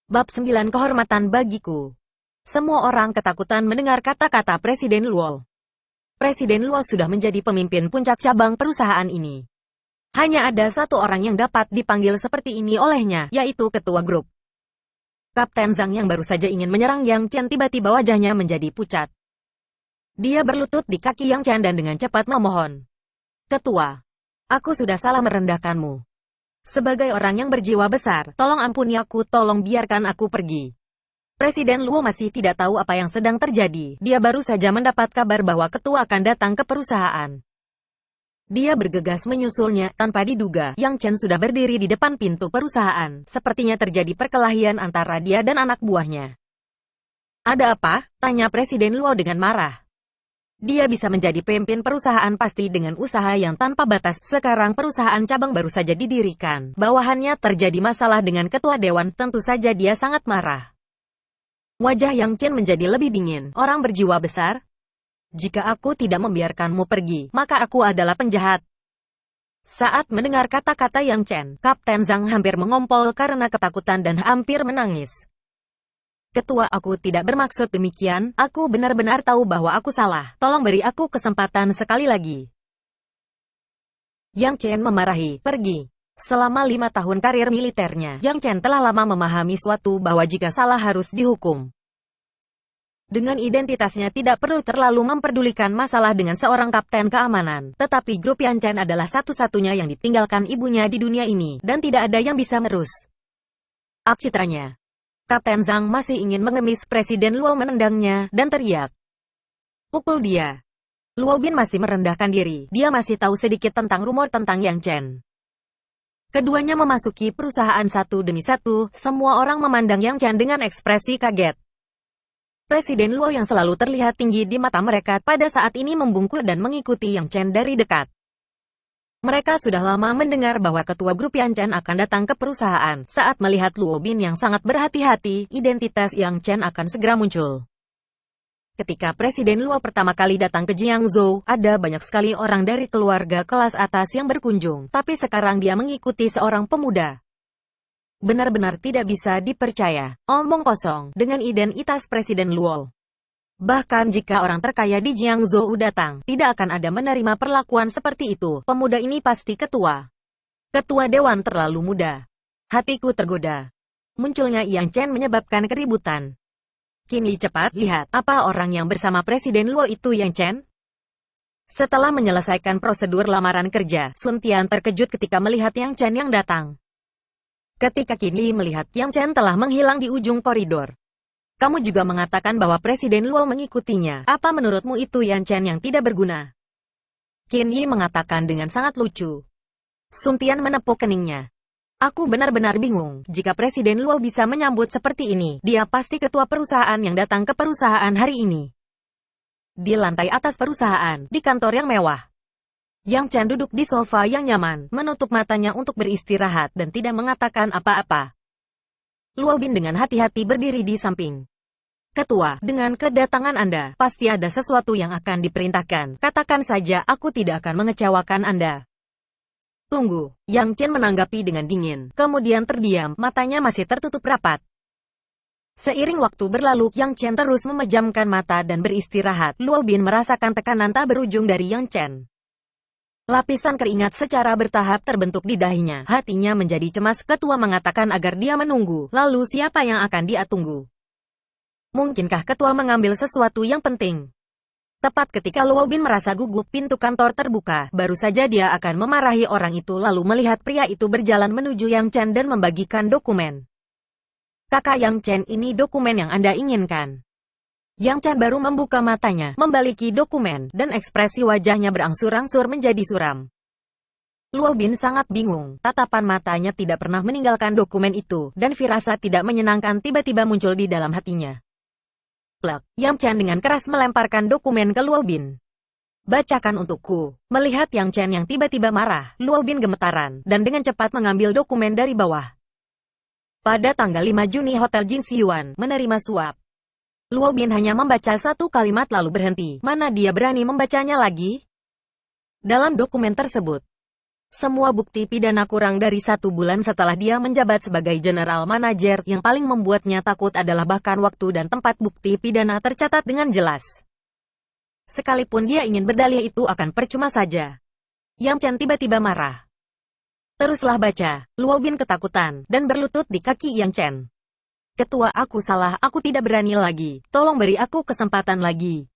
Bab 9 Kehormatan bagiku. Semua orang ketakutan mendengar kata-kata Presiden Luo. Presiden Luo sudah menjadi pemimpin puncak cabang perusahaan ini. Hanya ada satu orang yang dapat dipanggil seperti ini olehnya, yaitu ketua grup. Kapten Zhang yang baru saja ingin menyerang Yang Chen tiba-tiba wajahnya menjadi pucat. Dia berlutut di kaki Yang Chen dan dengan cepat memohon. Ketua, aku sudah salah merendahkanmu. Sebagai orang yang berjiwa besar, tolong ampuni aku, tolong biarkan aku pergi. Presiden Luo masih tidak tahu apa yang sedang terjadi. Dia baru saja mendapat kabar bahwa ketua akan datang ke perusahaan. Dia bergegas menyusulnya, tanpa diduga, Yang Chen sudah berdiri di depan pintu perusahaan. Sepertinya terjadi perkelahian antara dia dan anak buahnya. Ada apa? Tanya Presiden Luo dengan marah. Dia bisa menjadi pemimpin perusahaan pasti dengan usaha yang tanpa batas. Sekarang perusahaan cabang baru saja didirikan. Bawahannya terjadi masalah dengan ketua dewan, tentu saja dia sangat marah. Wajah Yang Chen menjadi lebih dingin. Orang berjiwa besar? Jika aku tidak membiarkanmu pergi, maka aku adalah penjahat. Saat mendengar kata-kata Yang Chen, Kapten Zhang hampir mengompol karena ketakutan dan hampir menangis. Ketua, aku tidak bermaksud demikian, aku benar-benar tahu bahwa aku salah, tolong beri aku kesempatan sekali lagi. Yang Chen memarahi, pergi. Selama 5 tahun karir militernya, Yang Chen telah lama memahami suatu bahwa jika salah harus dihukum. Dengan identitasnya tidak perlu terlalu memperdulikan masalah dengan seorang kapten keamanan, tetapi grup Yang Chen adalah satu-satunya yang ditinggalkan ibunya di dunia ini, dan tidak ada yang bisa merus citranya. Kapten Zhang masih ingin mengemis. Presiden Luo menendangnya, dan teriak. Pukul dia. Luo Bin masih merendahkan diri, dia masih tahu sedikit tentang rumor tentang Yang Chen. Keduanya memasuki perusahaan satu demi satu, semua orang memandang Yang Chen dengan ekspresi kaget. Presiden Luo yang selalu terlihat tinggi di mata mereka, pada saat ini membungkuk dan mengikuti Yang Chen dari dekat. Mereka sudah lama mendengar bahwa ketua grup Yang Chen akan datang ke perusahaan. Saat melihat Luo Bin yang sangat berhati-hati, identitas Yang Chen akan segera muncul. Ketika Presiden Luo pertama kali datang ke Jiangzhou, ada banyak sekali orang dari keluarga kelas atas yang berkunjung, tapi sekarang dia mengikuti seorang pemuda. Benar-benar tidak bisa dipercaya. Omong kosong, dengan identitas Presiden Luo. Bahkan jika orang terkaya di Jiangzhou datang, tidak akan ada menerima perlakuan seperti itu. Pemuda ini pasti ketua. Ketua dewan terlalu muda. Hatiku tergoda. Munculnya Yang Chen menyebabkan keributan. Kini cepat, lihat, apa orang yang bersama Presiden Luo itu Yang Chen? Setelah menyelesaikan prosedur lamaran kerja, Sun Tian terkejut ketika melihat Yang Chen yang datang. Ketika kini melihat Yang Chen telah menghilang di ujung koridor. Kamu juga mengatakan bahwa Presiden Luo mengikutinya. Apa menurutmu itu Yang Chen yang tidak berguna? Qin Yi mengatakan dengan sangat lucu. Sun Tian menepuk keningnya. Aku benar-benar bingung. Jika Presiden Luo bisa menyambut seperti ini, dia pasti ketua perusahaan yang datang ke perusahaan hari ini. Di lantai atas perusahaan, di kantor yang mewah. Yang Chen duduk di sofa yang nyaman, menutup matanya untuk beristirahat dan tidak mengatakan apa-apa. Luo Bin dengan hati-hati berdiri di samping. Ketua, dengan kedatangan Anda, pasti ada sesuatu yang akan diperintahkan. Katakan saja, aku tidak akan mengecewakan Anda. Tunggu, Yang Chen menanggapi dengan dingin, kemudian terdiam, matanya masih tertutup rapat. Seiring waktu berlalu, Yang Chen terus memejamkan mata dan beristirahat. Luo Bin merasakan tekanan tak berujung dari Yang Chen. Lapisan keringat secara bertahap terbentuk di dahinya. Hatinya menjadi cemas. Ketua mengatakan agar dia menunggu. Lalu siapa yang akan dia tunggu? Mungkinkah ketua mengambil sesuatu yang penting? Tepat ketika Luo Bin merasa gugup, pintu kantor terbuka. Baru saja dia akan memarahi orang itu lalu melihat pria itu berjalan menuju Yang Chen dan membagikan dokumen. Kakak Yang Chen, ini dokumen yang Anda inginkan. Yang Chen baru membuka matanya, membaliki dokumen, dan ekspresi wajahnya berangsur-angsur menjadi suram. Luo Bin sangat bingung, tatapan matanya tidak pernah meninggalkan dokumen itu, dan firasat tidak menyenangkan tiba-tiba muncul di dalam hatinya. Plek, Yang Chen dengan keras melemparkan dokumen ke Luo Bin. Bacakan untukku. Melihat Yang Chen yang tiba-tiba marah, Luo Bin gemetaran, dan dengan cepat mengambil dokumen dari bawah. Pada tanggal 5 Juni Hotel Jin Siyuan menerima suap. Luo Bin hanya membaca satu kalimat lalu berhenti. Mana dia berani membacanya lagi? Dalam dokumen tersebut, Semua bukti pidana kurang dari 1 bulan setelah dia menjabat sebagai general manager. Yang paling membuatnya takut adalah bahkan waktu dan tempat bukti pidana tercatat dengan jelas. Sekalipun dia ingin berdalih itu akan percuma saja. Yang Chen tiba-tiba marah. Teruslah baca. Luo Bin ketakutan dan berlutut di kaki Yang Chen. Ketua, aku salah, aku tidak berani lagi. Tolong beri aku kesempatan lagi.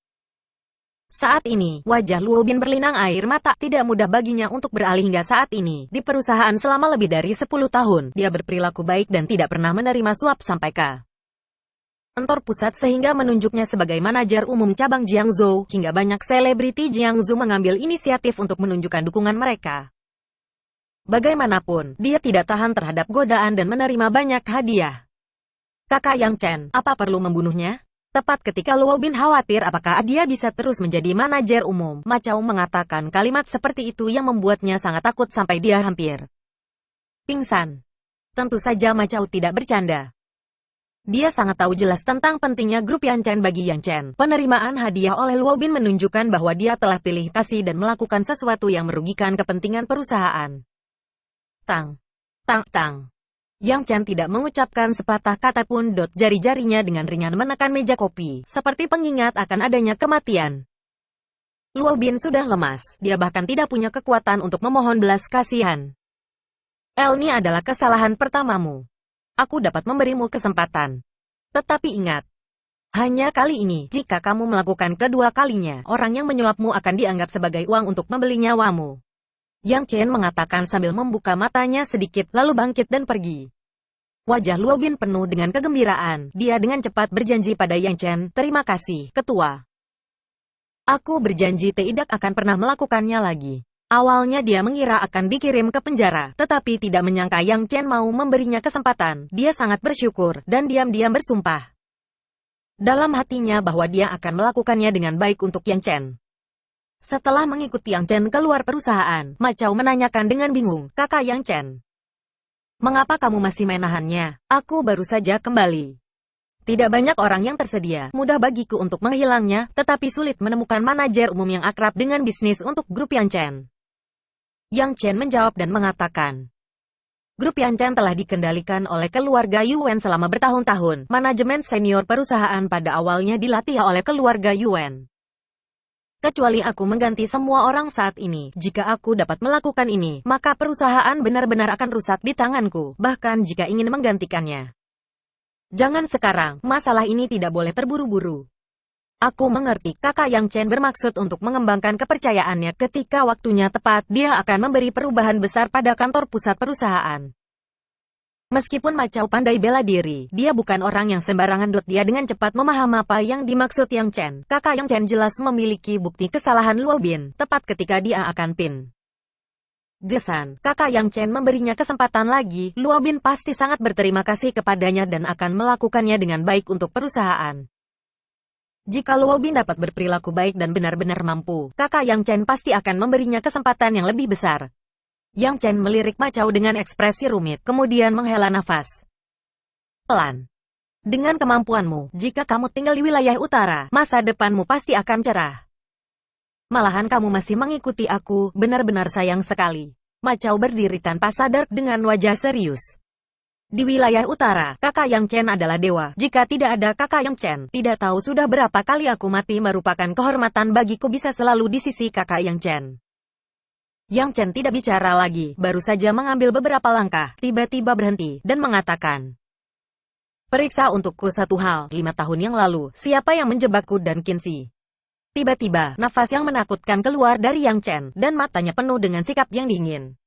Saat ini, wajah Luo Bin berlinang air mata. Tidak mudah baginya untuk beralih hingga saat ini. Di perusahaan selama lebih dari 10 tahun, dia berperilaku baik dan tidak pernah menerima suap sampai ke kantor pusat sehingga menunjuknya sebagai manajer umum cabang Jiangzhou. Hingga banyak selebriti Jiangzhou mengambil inisiatif untuk menunjukkan dukungan mereka. Bagaimanapun, dia tidak tahan terhadap godaan dan menerima banyak hadiah. Kakak Yang Chen, apa perlu membunuhnya? Tepat ketika Luo Bin khawatir apakah dia bisa terus menjadi manajer umum, Ma Chao mengatakan kalimat seperti itu yang membuatnya sangat takut sampai dia hampir pingsan. Tentu saja Ma Chao tidak bercanda. Dia sangat tahu jelas tentang pentingnya grup Yang Chen bagi Yang Chen. Penerimaan hadiah oleh Luo Bin menunjukkan bahwa dia telah pilih kasih dan melakukan sesuatu yang merugikan kepentingan perusahaan. Tang. Tang. Tang. Yang Chen tidak mengucapkan sepatah kata pun. Jari-jarinya dengan ringan menekan meja kopi, seperti pengingat akan adanya kematian. Luo Bin sudah lemas, dia bahkan tidak punya kekuatan untuk memohon belas kasihan. Ini adalah kesalahan pertamamu. Aku dapat memberimu kesempatan. Tetapi ingat, hanya kali ini, jika kamu melakukan kedua kalinya, orang yang menyuapmu akan dianggap sebagai uang untuk membeli nyawamu. Yang Chen mengatakan sambil membuka matanya sedikit, lalu bangkit dan pergi. Wajah Luo Bin penuh dengan kegembiraan. Dia dengan cepat berjanji pada Yang Chen, terima kasih, ketua. Aku berjanji tidak akan pernah melakukannya lagi. Awalnya dia mengira akan dikirim ke penjara, tetapi tidak menyangka Yang Chen mau memberinya kesempatan. Dia sangat bersyukur, dan diam-diam bersumpah dalam hatinya bahwa dia akan melakukannya dengan baik untuk Yang Chen. Setelah mengikuti Yang Chen keluar perusahaan, Ma Chao menanyakan dengan bingung, kakak Yang Chen, mengapa kamu masih menahannya? Aku baru saja kembali. Tidak banyak orang yang tersedia, mudah bagiku untuk menghilangnya, tetapi sulit menemukan manajer umum yang akrab dengan bisnis untuk grup Yang Chen. Yang Chen menjawab dan mengatakan, grup Yang Chen telah dikendalikan oleh keluarga Yuan selama bertahun-tahun. Manajemen senior perusahaan pada awalnya dilatih oleh keluarga Yuan. Kecuali aku mengganti semua orang saat ini, jika aku dapat melakukan ini, maka perusahaan benar-benar akan rusak di tanganku, bahkan jika ingin menggantikannya. Jangan sekarang, masalah ini tidak boleh terburu-buru. Aku mengerti, kakak Yang Chen bermaksud untuk mengembangkan kepercayaannya. Ketika waktunya tepat, dia akan memberi perubahan besar pada kantor pusat perusahaan. Meskipun Ma Chao pandai bela diri, dia bukan orang yang sembarangan. Dia dengan cepat memahami apa yang dimaksud Yang Chen. Kakak Yang Chen jelas memiliki bukti kesalahan Luo Bin, tepat ketika dia akan gesan. Kakak Yang Chen memberinya kesempatan lagi. Luo Bin pasti sangat berterima kasih kepadanya dan akan melakukannya dengan baik untuk perusahaan. Jika Luo Bin dapat berperilaku baik dan benar-benar mampu, kakak Yang Chen pasti akan memberinya kesempatan yang lebih besar. Yang Chen melirik Ma Chao dengan ekspresi rumit, kemudian menghela nafas pelan. Dengan kemampuanmu, jika kamu tinggal di wilayah utara, masa depanmu pasti akan cerah. Malahan kamu masih mengikuti aku, benar-benar sayang sekali. Ma Chao berdiri tanpa sadar dengan wajah serius. Di wilayah utara, kakak Yang Chen adalah dewa. Jika tidak ada kakak Yang Chen, tidak tahu sudah berapa kali aku mati. Merupakan kehormatan bagiku bisa selalu di sisi kakak Yang Chen. Yang Chen tidak bicara lagi, baru saja mengambil beberapa langkah, tiba-tiba berhenti, dan mengatakan, periksa untukku satu hal, 5 tahun yang lalu, siapa yang menjebakku dan Qinzi? Tiba-tiba, nafas yang menakutkan keluar dari Yang Chen, dan matanya penuh dengan sikap yang dingin.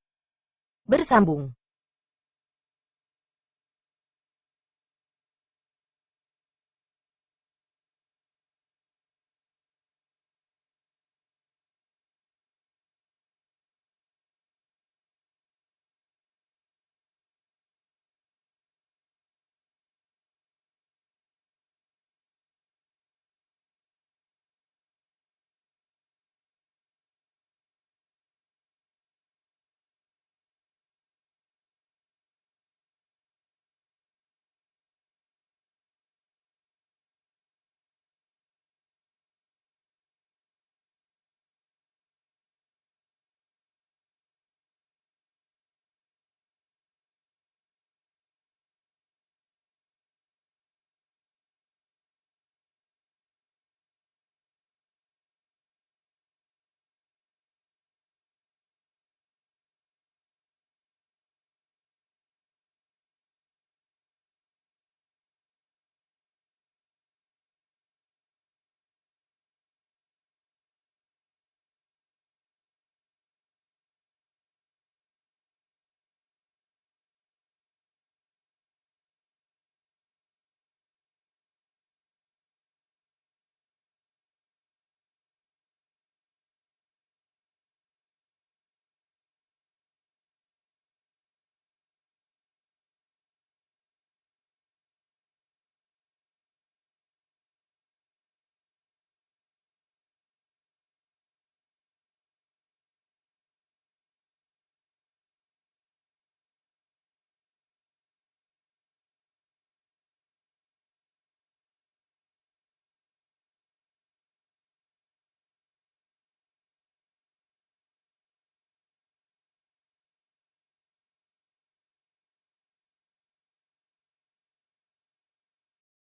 Bersambung.